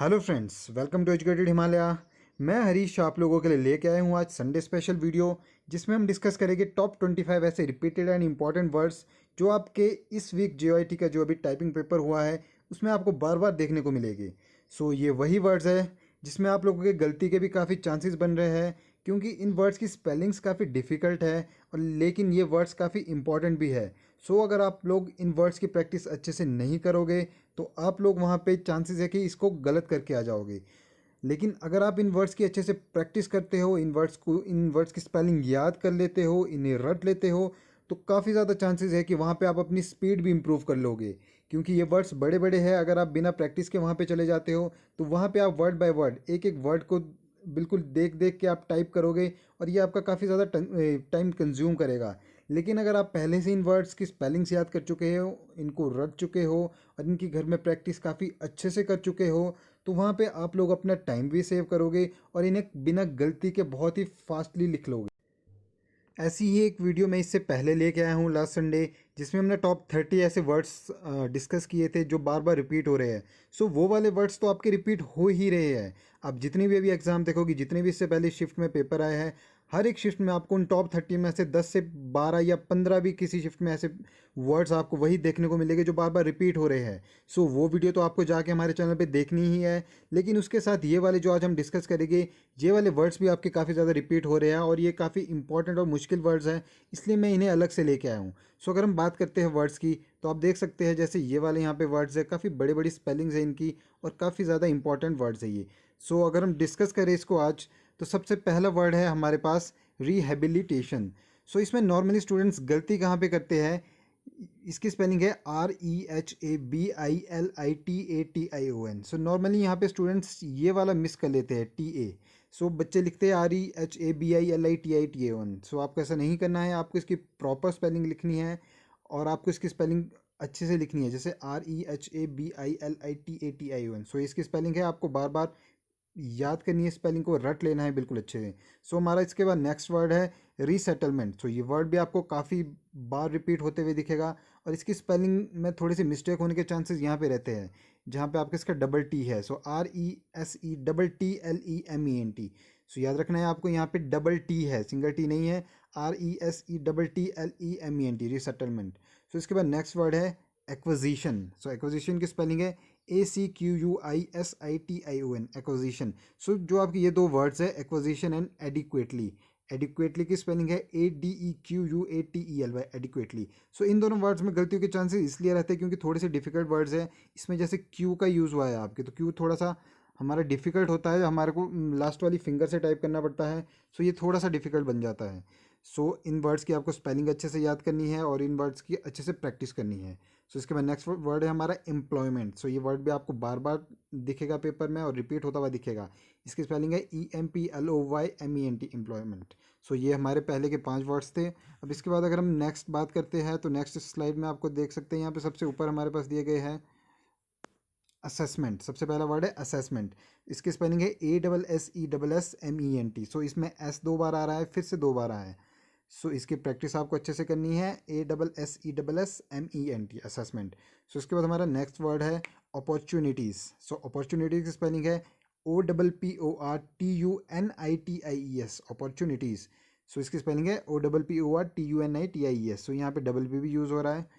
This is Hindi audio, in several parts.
Hello friends, welcome to educated Himalaya. मैं हरीश आप लोगों के लिए लेके आया हूँ आज संडे स्पेशल वीडियो, जिसमें हम डिस्कस करेंगे टॉप 25 ऐसे रिपीटेड एंड इंपॉर्टेंट वर्ड्स जो आपके इस वीक जेओआईटी का जो अभी टाइपिंग पेपर हुआ है उसमें आपको बार बार देखने को मिलेगी। सो ये वही वर्ड्स है जिसमें आप लोगों के गलती के भी काफ़ी चांसेस बन रहे हैं, क्योंकि इन वर्ड्स की स्पेलिंग्स काफ़ी डिफ़िकल्ट है और लेकिन ये वर्ड्स काफ़ी इंपॉर्टेंट भी है। सो अगर आप लोग इन वर्ड्स की प्रैक्टिस अच्छे से नहीं करोगे तो आप लोग वहाँ पे चांसेस है कि इसको गलत करके आ जाओगे। लेकिन अगर आप इन वर्ड्स की अच्छे से प्रैक्टिस करते हो, इन वर्ड्स की स्पेलिंग याद कर लेते हो, इन्हें रट लेते हो, तो काफ़ी ज़्यादा चांसेस है कि वहाँ पे आप अपनी स्पीड भी इम्प्रूव कर लोगे। क्योंकि ये वर्ड्स बड़े बड़े हैं, अगर आप बिना प्रैक्टिस के वहाँ पे चले जाते हो तो वहाँ पे आप वर्ड बाय वर्ड एक एक वर्ड को बिल्कुल देख देख के आप टाइप करोगे और ये आपका काफ़ी ज़्यादा टाइम कंज्यूम करेगा। लेकिन अगर आप पहले से इन वर्ड्स की स्पेलिंग्स याद कर चुके हो, इनको रट चुके हो और इनकी घर में प्रैक्टिस काफ़ी अच्छे से कर चुके हो, तो वहाँ पे आप लोग अपना टाइम भी सेव करोगे और इन्हें बिना गलती के बहुत ही फास्टली लिख लोगे। ऐसी ही एक वीडियो मैं इससे पहले लेके आया हूँ लास्ट संडे, जिसमें हमने टॉप 30 ऐसे वर्ड्स डिस्कस किए थे जो बार बार रिपीट हो रहे हैं। सो वो वाले वर्ड्स तो आपके रिपीट हो ही रहे हैं। आप जितनी भी अभी एग्ज़ाम देखोगे, जितने भी इससे पहले शिफ्ट में पेपर आए हैं, हर एक शिफ्ट में आपको उन टॉप 30 में से 10 से 12 या 15 भी किसी शिफ्ट में ऐसे वर्ड्स आपको वही देखने को मिलेंगे जो बार बार रिपीट हो रहे हैं। सो वो वीडियो तो आपको जाके हमारे चैनल पे देखनी ही है। लेकिन उसके साथ ये वाले जो आज हम डिस्कस करेंगे, ये वाले वर्ड्स भी आपके काफ़ी ज़्यादा रिपीट हो रहे हैं और ये काफ़ी इंपॉर्टेंट और मुश्किल वर्ड्स हैं, इसलिए मैं इन्हें अलग से लेके आया हूँ। सो अगर हम बात करते हैं वर्ड्स की, तो आप देख सकते हैं जैसे ये वाले यहाँ पे वर्ड्स है, काफ़ी बड़ी बड़ी स्पेलिंग्स है इनकी और काफ़ी ज़्यादा इंपॉर्टेंट वर्ड्स है ये। सो अगर हम डिस्कस करें इसको आज, तो सबसे पहला वर्ड है हमारे पास रिहेबिलिटेशन। सो इसमें नॉर्मली स्टूडेंट्स गलती कहाँ पे करते हैं, इसकी स्पेलिंग है REHABILITATION। सो नॉर्मली यहाँ पे स्टूडेंट्स ये वाला मिस कर लेते हैं TA। सो बच्चे लिखते हैं REHABILITATION। सो आपको ऐसा नहीं करना है, आपको इसकी प्रॉपर स्पेलिंग लिखनी है और आपको इसकी स्पेलिंग अच्छे से लिखनी है, जैसे REHABILITATION। सो इसकी स्पेलिंग है, आपको बार बार याद करनी है, स्पेलिंग को रट लेना है बिल्कुल अच्छे से। सो हमारा इसके बाद नेक्स्ट वर्ड है रीसेटलमेंट। सो ये वर्ड भी आपको काफ़ी बार रिपीट होते हुए दिखेगा और इसकी स्पेलिंग में थोड़ी सी मिस्टेक होने के चांसेस यहाँ पे रहते हैं, जहाँ पे आपके इसका डबल टी है। सो RESETTLEMENT। सो याद रखना है आपको, यहाँ पे डबल टी है, सिंगल टी नहीं है। RESETTLEMENT, resettlement. सो इसके बाद नेक्स्ट वर्ड है एक्विजिशन। सो एक्विजिशन की स्पेलिंग है ACQUISITION, एक्विजिशन। सो जो आपके ये दो वर्ड्स है, एक्विजिशन एंड एडिक्वेटली। एडिक्वेटली की स्पेलिंग है ADEQUATELY, एडिक्वेटली। सो इन दोनों वर्ड्स में गलतियों के चांसेस इसलिए रहते हैं क्योंकि थोड़े से डिफिकल्ट वर्ड्स हैं। इसमें जैसे क्यू का यूज़ हुआ है आपके, तो क्यू थोड़ा सा हमारा डिफिकल्ट होता है, हमारे को लास्ट वाली फिंगर से टाइप करना पड़ता है। सो ये थोड़ा सा डिफिकल्ट बन जाता है। सो इन वर्ड्स की आपको स्पेलिंग अच्छे से याद करनी है और इन वर्ड्स की अच्छे से प्रैक्टिस करनी है। सो इसके बाद नेक्स्ट वर्ड है हमारा एम्प्लॉयमेंट। सो ये वर्ड भी आपको बार बार दिखेगा पेपर में और रिपीट होता हुआ दिखेगा। इसकी स्पेलिंग है EMPLOYMENT, एम्प्लॉयमेंट। सो ये हमारे पहले के 5 वर्ड्स थे। अब इसके बाद अगर हम नेक्स्ट बात करते हैं, तो नेक्स्ट स्लाइड में आपको देख सकते हैं, यहाँ पे सबसे ऊपर हमारे पास दिए गए हैं असेसमेंट। सबसे पहला वर्ड है असेसमेंट। इसकी स्पेलिंग है ASSESSMENT। सो इसमें एस 2 बार आ रहा है, फिर से 2 बार आया है। सो इसकी प्रैक्टिस आपको अच्छे से करनी है, ASSESSMENT, असेसमेंट। सो इसके बाद हमारा नेक्स्ट वर्ड है अपॉर्चुनिटीज़। सो अपॉर्चुनिटीज़ की स्पेलिंग है OPPORTUNITIES, अपॉर्चुनिटीज़। सो इसकी स्पेलिंग है OPPORTUNITIES। सो यहाँ पे डबल पी भी यूज़ हो रहा है।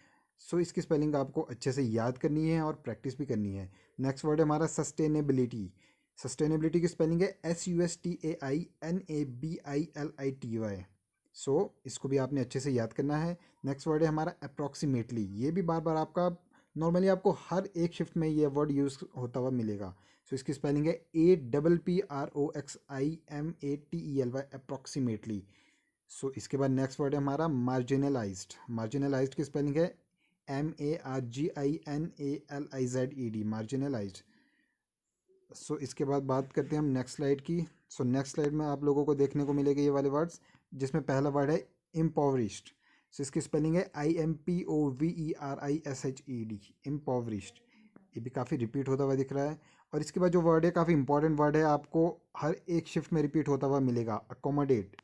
सो इसकी स्पेलिंग आपको अच्छे से याद करनी है और प्रैक्टिस भी करनी है। नेक्स्ट वर्ड है हमारा सस्टेनेबिलिटी। सस्टेनेबिलिटी की स्पेलिंग है SUSTAINABILITY। सो इसको भी आपने अच्छे से याद करना है। नेक्स्ट वर्ड है हमारा अप्रॉक्सीमेटली। ये भी बार बार आपका नॉर्मली आपको हर एक शिफ्ट में ये वर्ड यूज़ होता हुआ मिलेगा। सो इसकी स्पेलिंग है APPROXIMATELY, अप्रॉक्सीमेटली। सो इसके बाद नेक्स्ट वर्ड है हमारा मार्जिनलाइज्ड। मार्जिनलाइज्ड की स्पेलिंग है MARGINALIZED, मार्जिनलाइज्ड। सो इसके बाद बात करते हैं हम नेक्स्ट स्लाइड की। सो नेक्स्ट स्लाइड में आप लोगों को देखने को मिलेगा ये वाले वर्ड्स, जिसमें पहला वर्ड है इम्पोवरिश्ड। सो इसकी स्पेलिंग है IMPOVERISHED, इम्पोवरिश्ड। ये भी काफ़ी रिपीट होता हुआ दिख रहा है। और इसके बाद जो वर्ड है, काफ़ी इंपॉर्टेंट वर्ड है, आपको हर एक शिफ्ट में रिपीट होता हुआ मिलेगा, अकोमोडेट।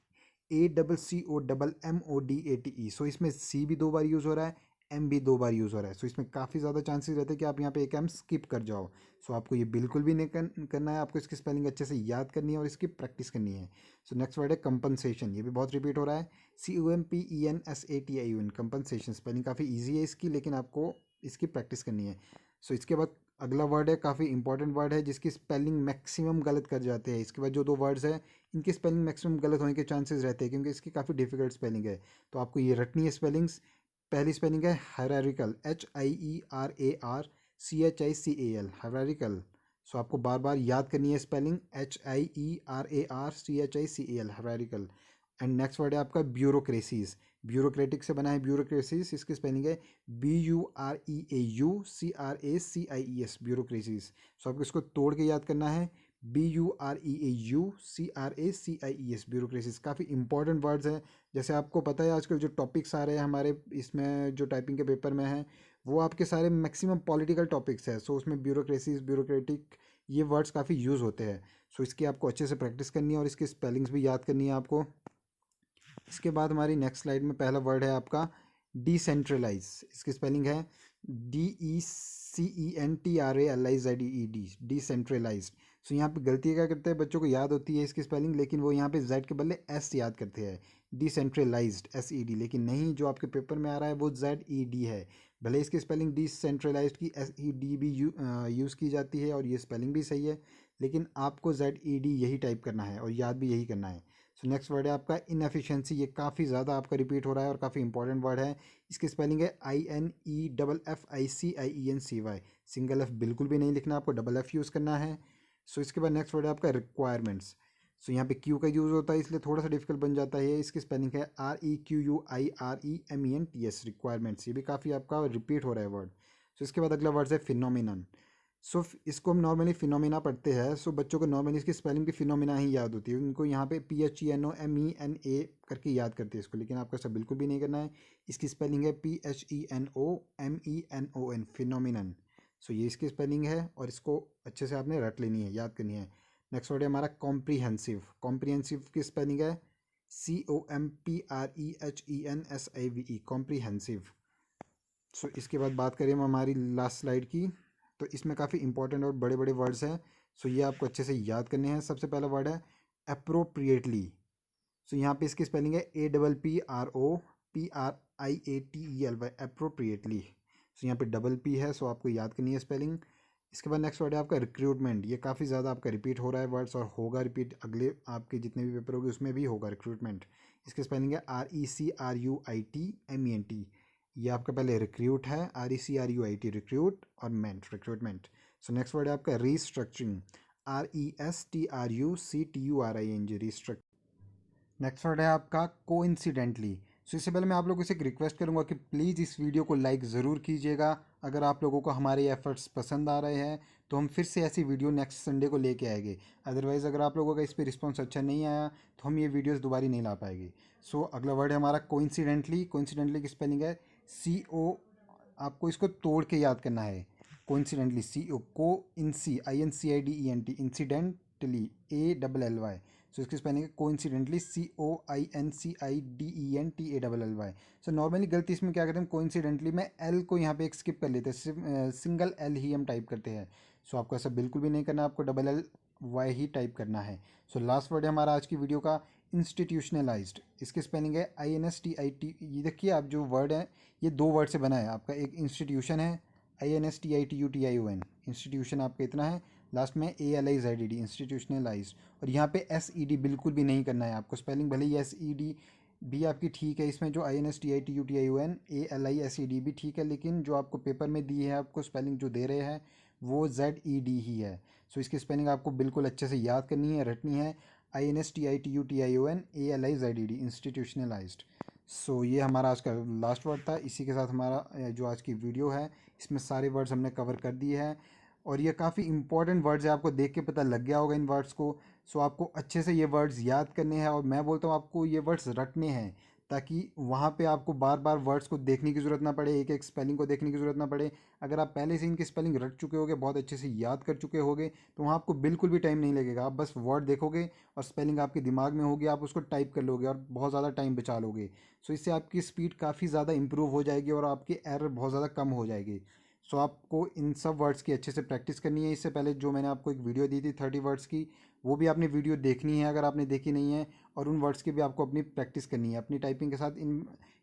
ACCOMMODATE। सो इसमें सी भी 2 बार यूज़ हो रहा है, एम भी 2 बार यूज़ हो रहा है। सो इसमें काफ़ी ज़्यादा चांसेस रहते हैं कि आप यहाँ पे एक एम स्किप कर जाओ। सो आपको ये बिल्कुल भी नहीं करना है, आपको इसकी स्पेलिंग अच्छे से याद करनी है और इसकी प्रैक्टिस करनी है। सो नेक्स्ट वर्ड है कंपनसेशन, ये भी बहुत रिपीट हो रहा है, COMPENSATION, कंपनसेशन। स्पेलिंग काफ़ी ईजी है इसकी, लेकिन आपको इसकी प्रैक्टिस करनी है। सो इसके बाद अगला वर्ड है, काफ़ी इंपॉर्टेंट वर्ड है जिसकी स्पेलिंग मैक्सिमम गलत कर जाते हैं। इसके बाद जो 2 वर्ड्स हैं इनकी स्पेलिंग मैक्सिमम गलत होने के चांसेस रहते हैं, क्योंकि इसकी काफ़ी डिफिकल्ट स्पेलिंग है। तो आपको ये रटनी है स्पेलिंग्स। पहली स्पेलिंग है हायरार्किकल, HIERARCHICAL, हायरार्किकल। सो आपको बार बार याद करनी है spelling, HIERARCHICAL, hierarchical. And next word है आपका ब्यूरोक्रेसीज, ब्यूरोक्रेटिक से बना है ब्यूरोक्रेसीज, इसकी स्पेलिंग है BUREAUCRACIES, ब्यूरोक्रेसीज। सो आपको इसको तोड़ के याद करना है, BUREAUCRACIES, ब्यूरोक्रेसीज। काफ़ी इंपॉर्टेंट वर्ड्स हैं। जैसे आपको पता है आजकल जो टॉपिक्स आ रहे हैं हमारे इसमें, जो टाइपिंग के पेपर में है, वो आपके सारे मैक्सिमम पॉलिटिकल टॉपिक्स है। सो उसमें ब्यूरोक्रेसीज, ब्यूरोक्रेटिक, ये वर्ड्स काफ़ी यूज़ होते हैं। सो इसकी आपको अच्छे से प्रैक्टिस करनी है और इसकी स्पेलिंग्स भी याद करनी है आपको। इसके बाद हमारी नेक्स्ट स्लाइड में पहला वर्ड है आपका डिसेंट्रलाइज। इसकी स्पेलिंग है DECENTRALIZED, डिसेंट्रलाइज। सो यहाँ पे गलती क्या करते हैं, बच्चों को याद होती है इसकी स्पेलिंग, लेकिन वो यहाँ पे जेड के बदले एस याद करते हैं, डिसेंट्रलाइज्ड, SED। लेकिन नहीं, जो आपके पेपर में आ रहा है वो ZED है। भले इसकी स्पेलिंग डिसेंट्रलाइज्ड की SED भी यूज़ की जाती है और ये स्पेलिंग भी सही है, लेकिन आपको ZED यही टाइप करना है और याद भी यही करना है। सो नेक्स्ट वर्ड है आपका इनएफिशिएंसी। ये काफ़ी ज़्यादा आपका रिपीट हो रहा है और काफ़ी इंपॉर्टेंट वर्ड है। इसकी स्पेलिंग है INEFFICIENCY, सिंगल एफ बिल्कुल भी नहीं लिखना, आपको डबल एफ यूज़ करना है। सो इसके बाद नेक्स्ट वर्ड है आपका रिक्वायरमेंट्स। सो यहाँ पे क्यू का यूज़ होता है, इसलिए थोड़ा सा डिफिकल्ट बन जाता है। इसकी स्पेलिंग है REQUIREMENTS, रिक्वायरमेंट्स। ये भी काफ़ी आपका रिपीट हो रहा है वर्ड। सो इसके बाद अगला वर्ड है फिनोमिनन। सो इसको हम नॉर्मली फिनोमिना पढ़ते हैं। सो बच्चों को नॉर्मली इसकी स्पेलिंग भी फिनोमिना ही याद होती है, उनको यहाँ पे PHENOMENA करके याद करते हैं इसको, लेकिन आपको ऐसा बिल्कुल भी नहीं करना है। इसकी स्पेलिंग है PHENOMENON, फिनोमिनन। सो ये इसकी स्पेलिंग है और इसको अच्छे से आपने रट लेनी है, याद करनी है। नेक्स्ट वर्ड है हमारा कॉम्प्रीहेंसिव। कॉम्प्रीहेंसिव की स्पेलिंग है COMPREHENSIVE, कॉम्प्रीहेंसिव। सो इसके बाद बात करें हम हमारी लास्ट स्लाइड की, तो इसमें काफ़ी इंपॉर्टेंट और बड़े बड़े वर्ड्स हैं। सो ये आपको अच्छे से याद करने हैं। सबसे पहला वर्ड है अप्रोप्रिएटली। सो यहाँ पे इसकी स्पेलिंग है APPROPRIATELY, अप्रोप्रिएटली। सो यहाँ पे डबल पी है, सो आपको याद करनी है स्पेलिंग। इसके बाद नेक्स्ट वर्ड है आपका रिक्रूटमेंट। ये काफ़ी ज़्यादा आपका रिपीट हो रहा है वर्ड्स, और होगा रिपीट, अगले आपके जितने भी पेपर होंगे उसमें भी होगा रिक्रूटमेंट। इसकी स्पेलिंग है RECRUITMENT। ये आपका पहले रिक्रूट है, RECRUIT, रिक्रूट, और मेंट, रिक्रूटमेंट। सो नेक्स्ट वर्ड है आपका restructuring, RESTRUCTURING, restructure. Next word है आपका कोइंसिडेंटली। सो इससे पहले मैं आप लोगों से एक रिक्वेस्ट करूंगा कि प्लीज़ इस वीडियो को लाइक ज़रूर कीजिएगा। अगर आप लोगों को हमारे एफर्ट्स पसंद आ रहे हैं तो हम फिर से ऐसी वीडियो नेक्स्ट संडे को लेके आएंगे। अदरवाइज़ अगर आप लोगों का इस पर रिस्पॉन्स अच्छा नहीं आया तो हम ये वीडियोज़ दोबारा नहीं ला पाएंगे। सो अगला वर्ड है हमारा कोइंसिडेंटली। कोइंसिडेंटली की स्पेलिंग है CO, आपको इसको तोड़ के याद करना है। कोइंसिडेंटली, CO, को इंसी, INCIDENT, इंसिडेंटली, ALLY। सो इसकी स्पेलिंग है कोइंसिडेंटली, COINCIDENTALLY। सो नॉर्मली गलती इसमें क्या करते हैं, कोइंसिडेंटली में एल को यहाँ पे एक स्किप कर लेते हैं, सिर्फ सिंगल एल ही हम टाइप करते हैं। सो आपको ऐसा बिल्कुल भी नहीं करना, आपको DLLY ही टाइप करना है। सो लास्ट वर्ड है हमारा आज की वीडियो का इंस्टीट्यूशनलाइज्ड। इसकी स्पेलिंग है INSTIT। ये देखिए, आप जो वर्ड है ये 2 वर्ड से बना है आपका। एक इंस्टीट्यूशन है, INSTITUTION, इंस्टीट्यूशन आपका इतना है, लास्ट में ALIZED, इंस्टीट्यूशनलाइज्ड। और यहाँ पे SED बिल्कुल भी नहीं करना है आपको। स्पेलिंग भले ही SED भी आपकी ठीक है, इसमें जो INSTITUTION ALISED भी ठीक है, लेकिन जो आपको पेपर में दी है, आपको स्पेलिंग जो दे रहे हैं वो ZED ही है। सो इसकी स्पेलिंग आपको बिल्कुल अच्छे से याद करनी है, रटनी है, INSTITUTION ALIZED, इंस्टीट्यूशनलाइज्ड। सो ये हमारा आज का लास्ट वर्ड था। इसी के साथ हमारा जो आज की वीडियो है इसमें सारे वर्ड्स हमने कवर कर दिए हैं, और ये काफ़ी इंपॉर्टेंट वर्ड्स है, आपको देख के पता लग गया होगा इन वर्ड्स को। सो आपको अच्छे से ये वर्ड्स याद करने हैं, और मैं बोलता हूँ आपको ये वर्ड्स रटने हैं, ताकि वहाँ पे आपको बार बार वर्ड्स को देखने की ज़रूरत ना पड़े, एक एक स्पेलिंग को देखने की ज़रूरत ना पड़े। अगर आप पहले से इनकी स्पेलिंग रट चुके होगे, बहुत अच्छे से याद कर चुके होगे, तो वहाँ आपको बिल्कुल भी टाइम नहीं लगेगा। आप बस वर्ड देखोगे और स्पेलिंग आपके दिमाग में होगी, आप उसको टाइप कर लोगे और बहुत ज़्यादा टाइम बचा लोगे। सो इससे आपकी स्पीड काफ़ी ज़्यादा इंप्रूव हो जाएगी और आपकी एरर बहुत ज़्यादा कम हो जाएगी। सो आपको इन सब वर्ड्स की अच्छे से प्रैक्टिस करनी है। इससे पहले जो मैंने आपको एक वीडियो दी थी 30 वर्ड्स की, वो भी आपने वीडियो देखनी है अगर आपने देखी नहीं है। और उन वर्ड्स की भी आपको अपनी प्रैक्टिस करनी है अपनी टाइपिंग के साथ। इन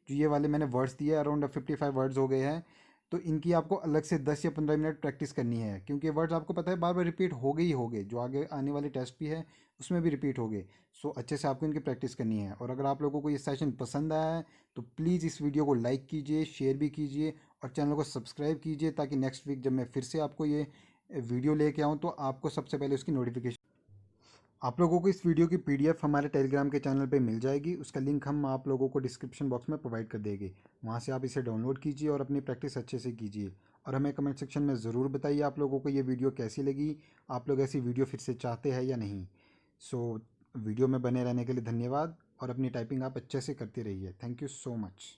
जो ये वाले मैंने वर्ड्स दिए अराउंड 55 वर्ड्स हो गए हैं, तो इनकी आपको अलग से 10 या 15 मिनट प्रैक्टिस करनी है, क्योंकि वर्ड्स आपको पता है बार बार रिपीट हो गए ही होंगे, जो आगे आने वाले टेस्ट भी है उसमें भी रिपीट हो गए। सो अच्छे से आपको इनकी प्रैक्टिस करनी है। और अगर आप लोगों को ये सेशन पसंद आया है तो प्लीज़ इस वीडियो को लाइक कीजिए, शेयर भी कीजिए और चैनल को सब्सक्राइब कीजिए, ताकि नेक्स्ट वीक जब मैं फिर से आपको ये वीडियो लेके आऊँ तो आपको सबसे पहले उसकी नोटिफिकेशन। आप लोगों को इस वीडियो की पीडीएफ हमारे टेलीग्राम के चैनल पे मिल जाएगी। उसका लिंक हम आप लोगों को डिस्क्रिप्शन बॉक्स में प्रोवाइड कर देंगे। वहाँ से आप इसे डाउनलोड कीजिए और अपनी प्रैक्टिस अच्छे से कीजिए। और हमें कमेंट सेक्शन में ज़रूर बताइए आप लोगों को ये वीडियो कैसी लगी, आप लोग ऐसी वीडियो फिर से चाहते हैं या नहीं। सो वीडियो में बने रहने के लिए धन्यवाद और अपनी टाइपिंग आप अच्छे से करते रहिए। Thank you so much.